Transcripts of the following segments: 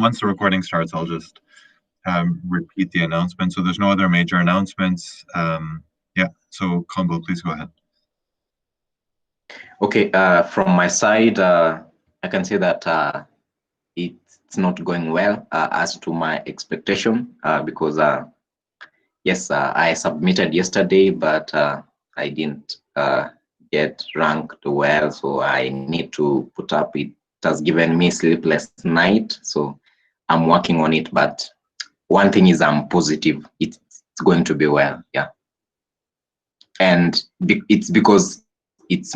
once the recording starts, I'll just repeat the announcement. So there's no other major announcements. Yeah, so Combo, please go ahead. Okay, from my side, I can say that it's not going well as to my expectation because yes, I submitted yesterday, but I didn't get ranked well, so I need to put up. It has given me sleepless night, so I'm working on it. But one thing is, I'm positive. It's going to be well, yeah. And it's because it's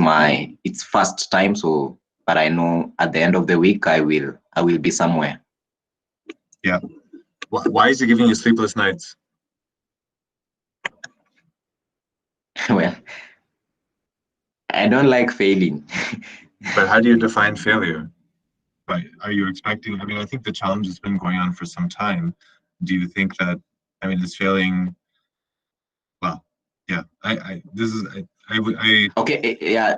first time, so but I know at the end of the week I will be somewhere. Yeah. Why is it giving you sleepless nights? Well, I don't like failing. But how do you define failure? But are you expecting? I mean, I think the challenge has been going on for some time. Do you think that? I mean, is failing? Well, yeah. Okay, yeah.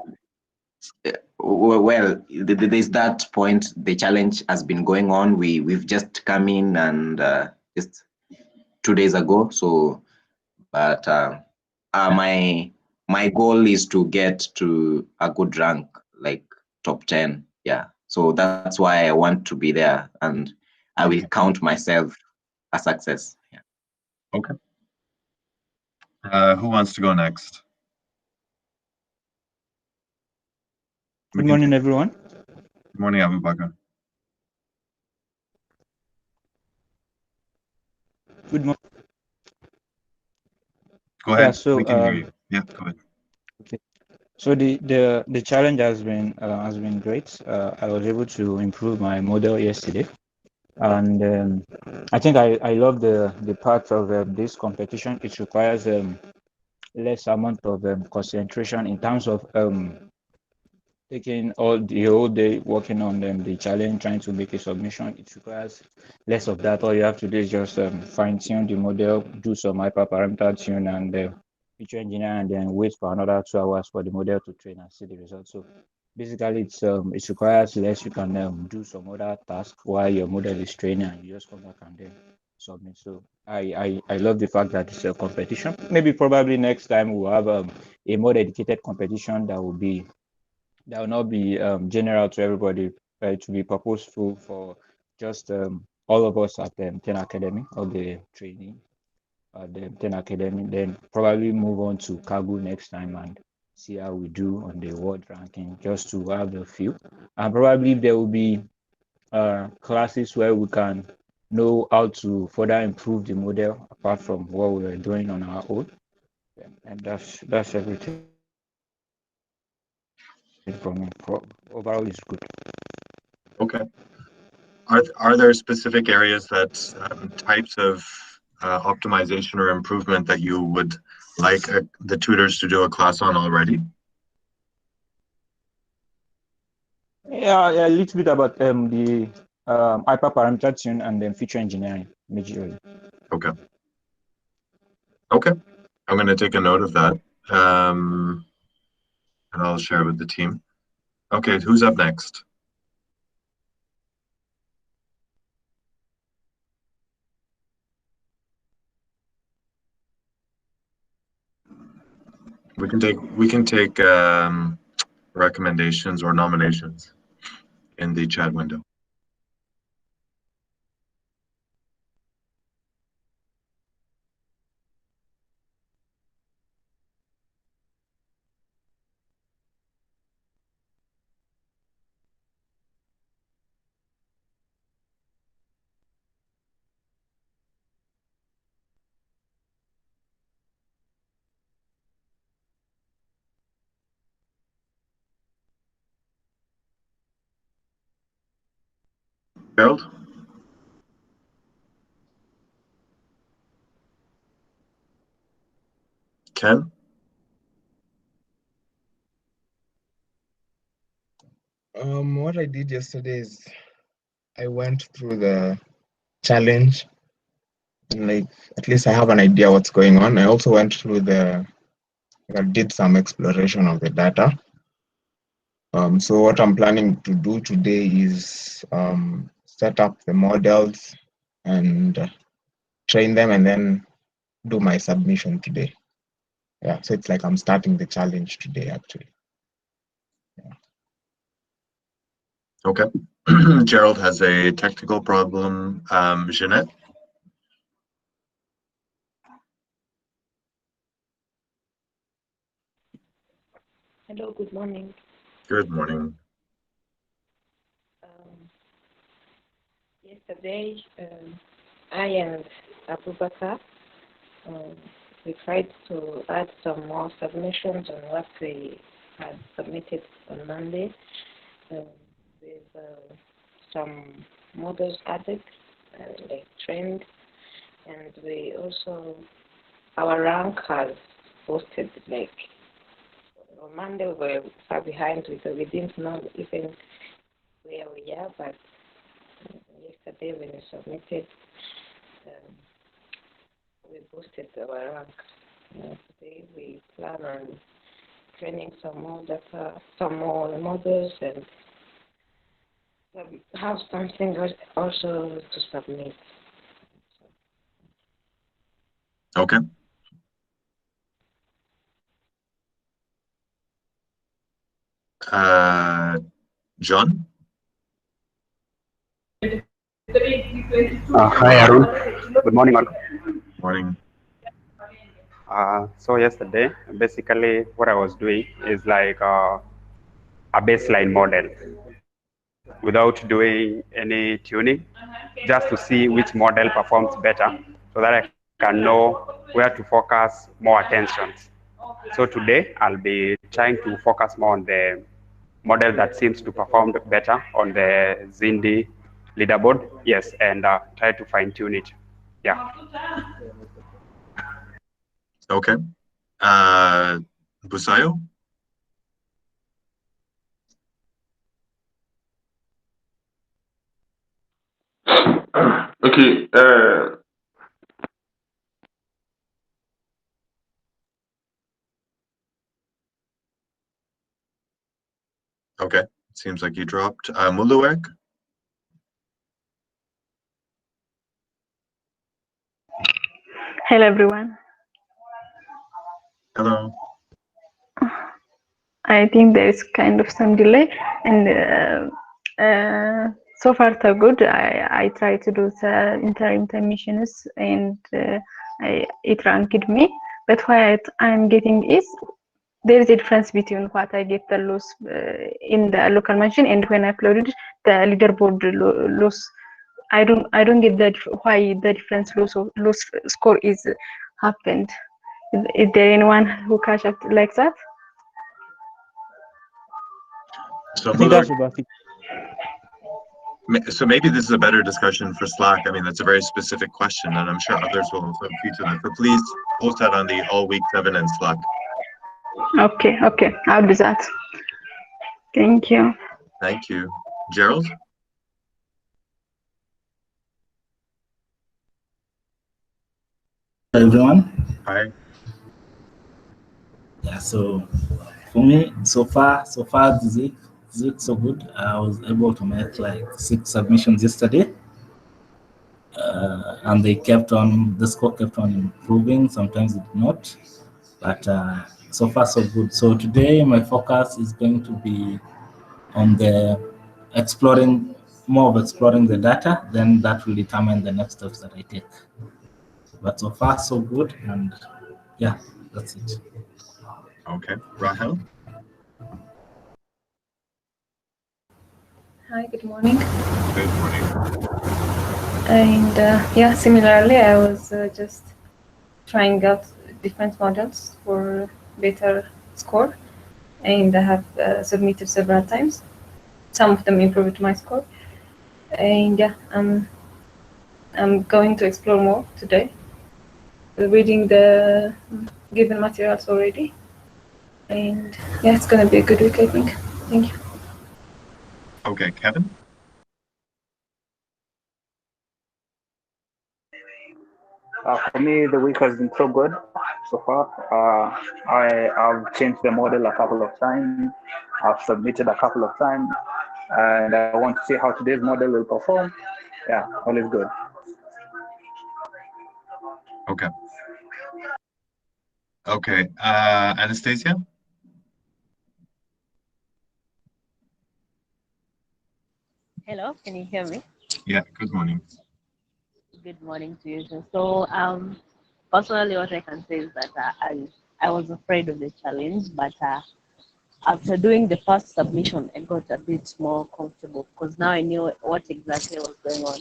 Well, there's that point. The challenge has been going on. We've just come in and just 2 days ago. So, but my goal is to get to a good rank, like top 10. Yeah. So that's why I want to be there, and I will count myself a success. Yeah. Okay. Who wants to go next? Good morning, everyone. Good morning, Abu Bakr. Good morning. Go ahead. Yeah, so we can hear you. Yeah, go ahead. Okay. So the challenge has been great. I was able to improve my model yesterday, and I think I love the part of this competition. It requires less amount of concentration in terms of taking all the whole day working on the challenge, trying to make a submission. It requires less of that. All you have to do is just fine tune the model, do some hyperparameter tune, and feature engineer, and then wait for another 2 hours for the model to train and see the results. So basically, it requires less. You can do some other task while your model is training, and you just come back and then submit. So I love the fact that it's a competition. Maybe probably next time we'll have a more dedicated competition that will not be general to everybody, right? To be purposeful for just all of us at the 10 Academy, or the training at the 10 Academy. Then probably move on to Kaggle next time and see how we do on the world ranking, just to have a feel. And probably there will be classes where we can know how to further improve the model apart from what we are doing on our own. And that's everything from me. Overall, it's good. Okay. Are there specific areas that types of optimization or improvement that you would like the tutors to do a class on already? Yeah, a little bit about the hyperparameter tune and then feature engineering majorly. Okay. Okay. I'm going to take a note of that, and I'll share it with the team. Okay, who's up next? We can take recommendations or nominations in the chat window. Gerald? Ken? What I did yesterday is I went through the challenge, and like at least I have an idea what's going on. I also went through I did some exploration of the data. So what I'm planning to do today is set up the models and train them, and then do my submission today. Yeah, so it's like I'm starting the challenge today, actually. Yeah. Okay. Gerald has a technical problem. Jeanette? Hello, good morning. Good morning. Yesterday, I and Abubakar, we tried to add some more submissions on what we had submitted on Monday, with some models added, like trained, and we also, our rank has posted, like, on Monday we were far behind because we didn't know even where we are, but yesterday when we submitted, we boosted our rank. Today we plan on training some more data, some more models, and have something also to submit. Okay. John? Hi, Arun. Good morning, all. Morning. So yesterday, basically what I was doing is like a baseline model without doing any tuning, just to see which model performs better so that I can know where to focus more attentions. So today I'll be trying to focus more on the model that seems to perform better on the Zindi leaderboard, yes, and try to fine tune it. Yeah. Okay. Busayo? Okay. Okay. Seems like you dropped. Muluwek? Hello, everyone. Hello. I think there is kind of some delay, and so far so good. I try to do the intermissions, and it ranked me. But what I'm getting is there is a difference between what I get the loss in the local mention and when I uploaded the leaderboard loss. I don't get that why the difference loss score is happened. Is there anyone who catch up like that? So I think that's about it. So maybe this is a better discussion for Slack. I mean, that's a very specific question, and I'm sure others will also feature that. But please post that on the All Week 7 in Slack. Okay, I'll do that. Thank you. Thank you. Gerald? Hello, everyone. Hi. Yeah, so for me, so far, Zik so good. I was able to make like 6 submissions yesterday, and the score kept on improving. Sometimes it did not, but so far so good. So today, my focus is going to be on the exploring the data. Then that will determine the next steps that I take. But so far so good, and yeah, that's it. Okay. Rahel? Hi, good morning. Good morning. And yeah, similarly, I was just trying out different models for better score, and I have submitted several times. Some of them improved my score, and yeah, I'm going to explore more today. Reading the given materials already, and yeah, it's gonna be a good week, I think. Thank you. Okay, Kevin? For me, the week has been so good so far. I have changed the model a couple of times. I've submitted a couple of times. and I want to see how today's model will perform. Yeah, all is good. Okay. Okay. Anastasia? Hello, can you hear me? Yeah, good morning. Good morning to you too. So, personally, what I can say is that I was afraid of the challenge, but after doing the first submission, I got a bit more comfortable because now I knew what exactly was going on.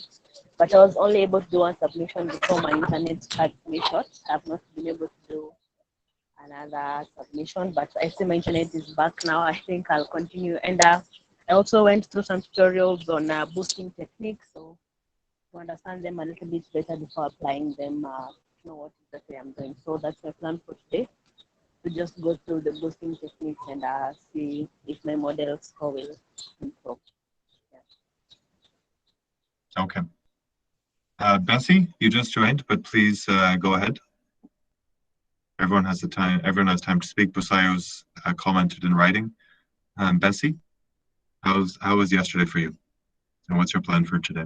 But I was only able to do one submission before my internet cut me short. I've not been able to do another submission, but I see my internet is back now. I think I'll continue. And I also went through some tutorials on boosting techniques, so to understand them a little bit better before applying them, know what exactly I'm doing. So that's my plan for today, to just go through the boosting techniques and see if my model score will improve. Yeah. Okay. Bessie, you just joined, but please go ahead. Everyone has the time. Everyone has time to speak. Busayo's commented in writing. Bessie, how was yesterday for you, and what's your plan for today?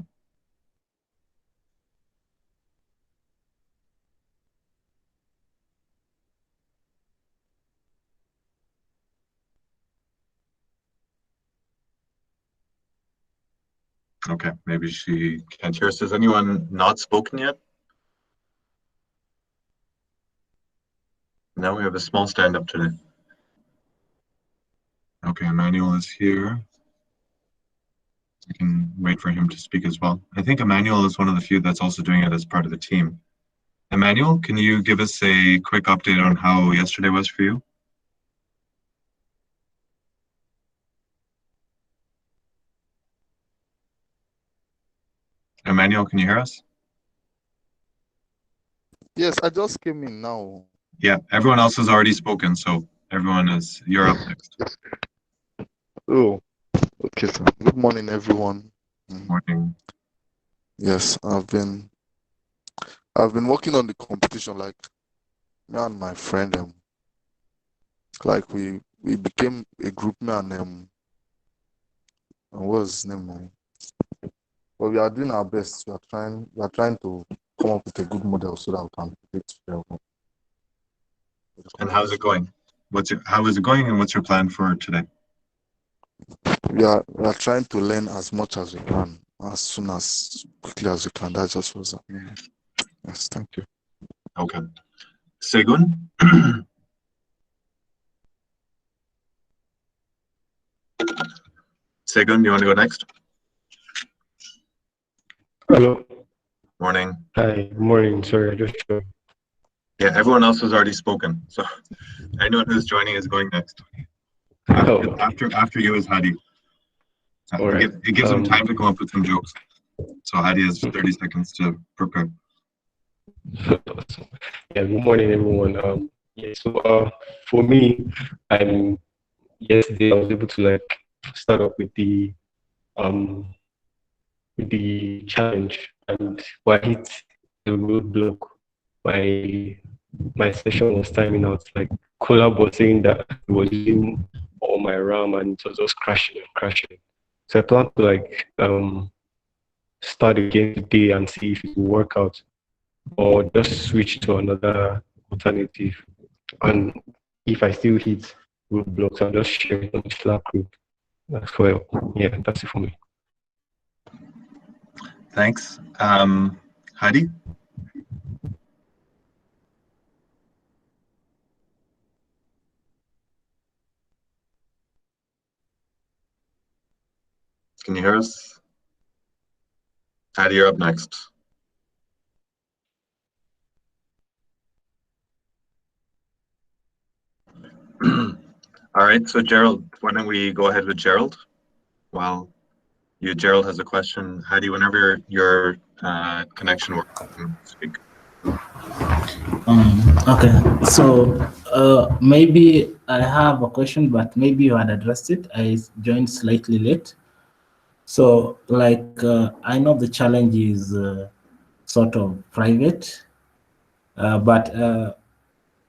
Okay, maybe she can't hear us. Has anyone not spoken yet? No, we have a small stand-up today. Okay, Emmanuel is here. I can wait for him to speak as well. I think Emmanuel is one of the few that's also doing it as part of the team. Emmanuel, can you give us a quick update on how yesterday was for you? Emmanuel, can you hear us? Yes, I just came in now. Yeah, everyone else has already spoken, so you're up next. Oh, okay, sir. Good morning, everyone. Morning. Yes, I've been working on the competition, like me and my friend, like we became a group, me and what's his name? But we are doing our best. We are trying to come up with a good model so that we can predict well. And how's it going? How is it going, and what's your plan for today? We are trying to learn as much as we can, as quickly as we can. That's just what's happening. Yes, thank you. Okay. Segun? Segun, you want to go next? Hello. Morning. Hi, good morning. Sorry, I just joined. Yeah, everyone else has already spoken, so anyone who's joining is going next. After you is Hadi. All right. It gives him time to come up with some jokes. So Hadi has 30 seconds to prepare. Yeah, good morning, everyone. Yeah, so for me, yesterday I was able to start up with the challenge, and when I hit the roadblock, my session was timing out. Like Collab was saying that it was using all my RAM and it was just crashing and crashing. So I plan to start again today and see if it will work out, or just switch to another alternative. And if I still hit roadblocks, I'll just share it on the Slack group as well. Yeah, that's it for me. Thanks. Hadi? Can you hear us? Hadi, you're up next. All right, so Gerald, why don't we go ahead with Gerald? While Gerald has a question. Hadi, whenever your connection works, you can speak. Okay, so maybe I have a question, but maybe you had addressed it. I joined slightly late. So I know the challenge is sort of private, but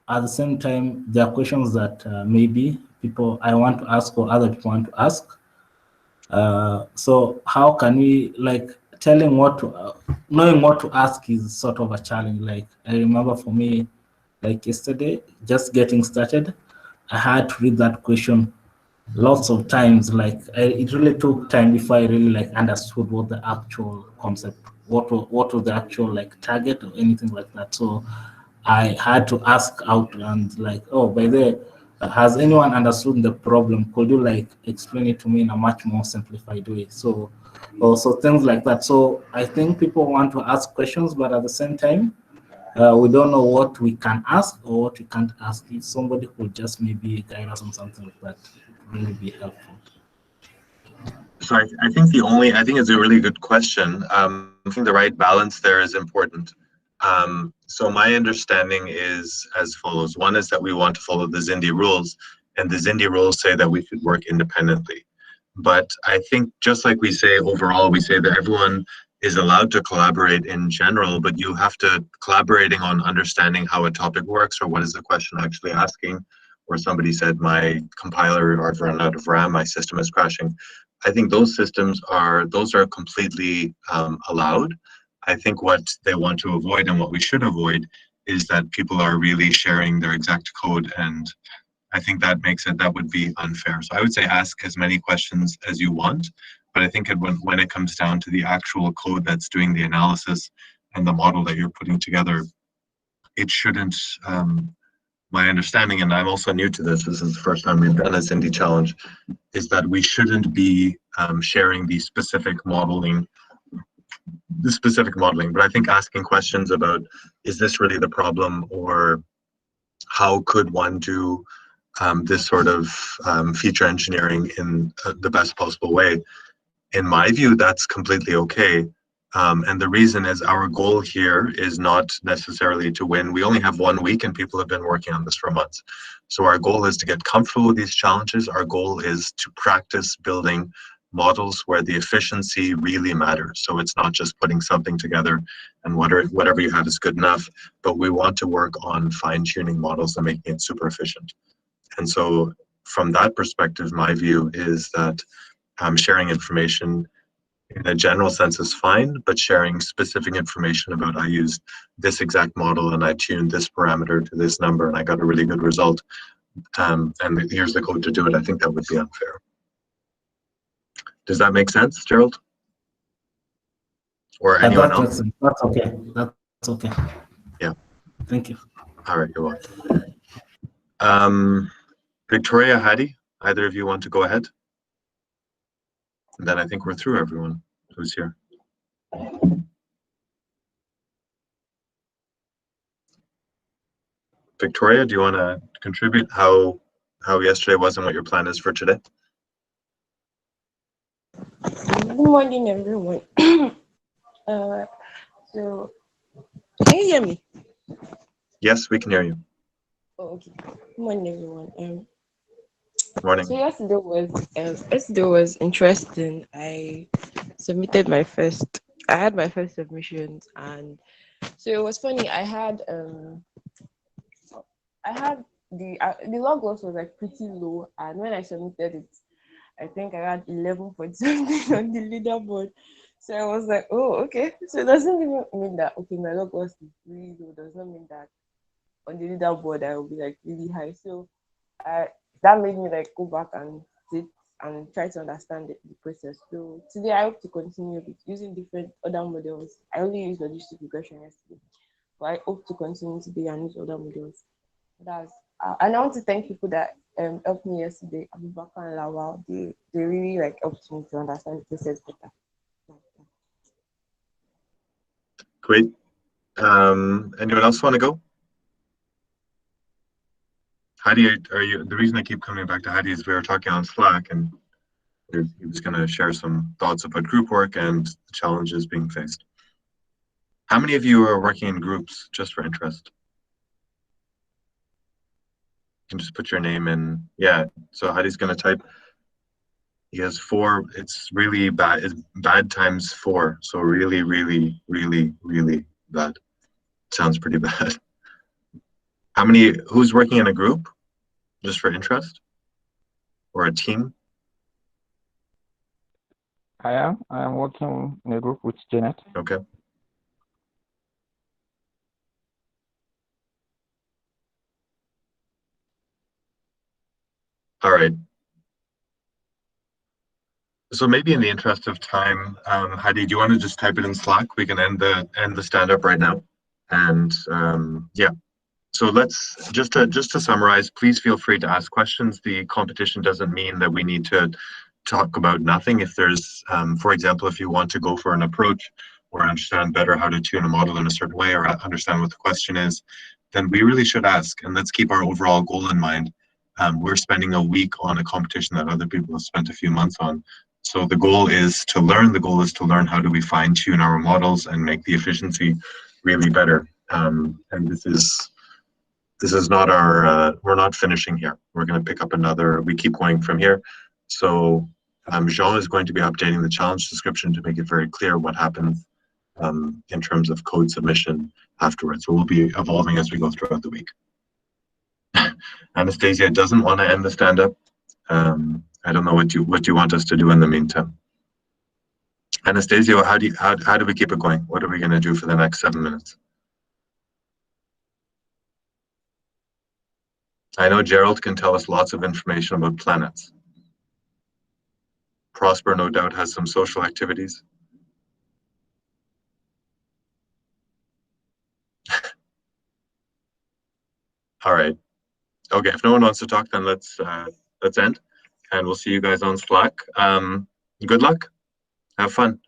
at the same time, there are questions that maybe I want to ask or other people want to ask. So how can we, like, telling what to, knowing what to ask is sort of a challenge. Like, I remember for me, like yesterday, just getting started, I had to read that question lots of times. Like, it really took time before I really like understood what the actual concept, what was the actual like target or anything like that. So I had to ask out and like, oh, by the way, has anyone understood the problem? Could you like explain it to me in a much more simplified way? So also things like that. So I think people want to ask questions, but at the same time, we don't know what we can ask or what we can't ask. If somebody could just maybe guide us on something like that, it would really be helpful. So I think it's a really good question. I think the right balance there is important. So my understanding is as follows. One is that we want to follow the Zindi rules, and the Zindi rules say that we should work independently. But I think just like we say overall, we say that everyone is allowed to collaborate in general, but you have to collaborating on understanding how a topic works or what is the question actually asking. Or somebody said my compiler I've run out of RAM, my system is crashing. I think those are completely allowed. I think what they want to avoid and what we should avoid is that people are really sharing their exact code, and I think that would be unfair. So I would say ask as many questions as you want, but I think when it comes down to the actual code that's doing the analysis and the model that you're putting together, it shouldn't. My understanding, and I'm also new to this is the first time we've done a Zindi challenge, is that we shouldn't be sharing the specific modeling. But I think asking questions about, is this really the problem, or how could one do this sort of feature engineering in the best possible way, in my view, that's completely okay. And the reason is our goal here is not necessarily to win. We only have 1 week and people have been working on this for months. So our goal is to get comfortable with these challenges. Our goal is to practice building models where the efficiency really matters. So it's not just putting something together and whatever you have is good enough, but we want to work on fine-tuning models and making it super efficient. And so from that perspective, my view is that sharing information in a general sense is fine, but sharing specific information about I used this exact model and I tuned this parameter to this number and I got a really good result, and here's the code to do it, I think that would be unfair. Does that make sense, Gerald? Or anyone else? That's okay. That's okay. Yeah. Thank you. All right, you're welcome. Victoria, Hadi, either of you want to go ahead? And then I think we're through everyone who's here. Victoria, do you want to contribute how yesterday was and what your plan is for today? Good morning, everyone. So, can you hear me? Yes, we can hear you. Oh, okay. Good morning, everyone. Morning. So yesterday was interesting. I had my first submissions, and so it was funny. I had the log loss was like pretty low, and when I submitted it, I think I had 11 point something on the leaderboard. So I was like, oh, okay. So it doesn't even mean that okay, my log loss is really low. Does not mean that on the leaderboard I will be like really high. So that made me like go back and sit and try to understand the process. So today I hope to continue with using different other models. I only used logistic regression yesterday, but I hope to continue today and use other models. And I want to thank people that helped me yesterday, Abubakar and Lawal. They really like helped me to understand the process better. Great. Anyone else want to go? Hadi, are you? The reason I keep coming back to Hadi is we were talking on Slack, and he was going to share some thoughts about group work and the challenges being faced. How many of you are working in groups, just for interest? You can just put your name in. Yeah. So Hadi's going to type. He has 4. It's really bad. It's bad times 4. So really, really, really, really bad. Sounds pretty bad. Who's working in a group, just for interest? Or a team? I am working in a group with Janet. Okay. All right. So maybe in the interest of time, Hadi, do you want to just type it in Slack? We can end the stand-up right now. And yeah. So let's just to summarize, please feel free to ask questions. The competition doesn't mean that we need to talk about nothing. If there's, for example, if you want to go for an approach or understand better how to tune a model in a certain way or understand what the question is, then we really should ask. And let's keep our overall goal in mind. We're spending a week on a competition that other people have spent a few months on. So the goal is to learn. The goal is to learn how do we fine tune our models and make the efficiency really better. And this is not our, we're not finishing here. We're going to pick up another, we keep going from here. So Jean is going to be updating the challenge description to make it very clear what happens in terms of code submission afterwards. So we'll be evolving as we go throughout the week. Anastasia doesn't want to end the stand-up. I don't know what you want us to do in the meantime. Anastasia, how do we keep it going? What are we going to do for the next 7 minutes? I know Gerald can tell us lots of information about planets. Prosper, no doubt, has some social activities. All right. Okay, if no one wants to talk, then let's end, and we'll see you guys on Slack. Good luck. Have fun.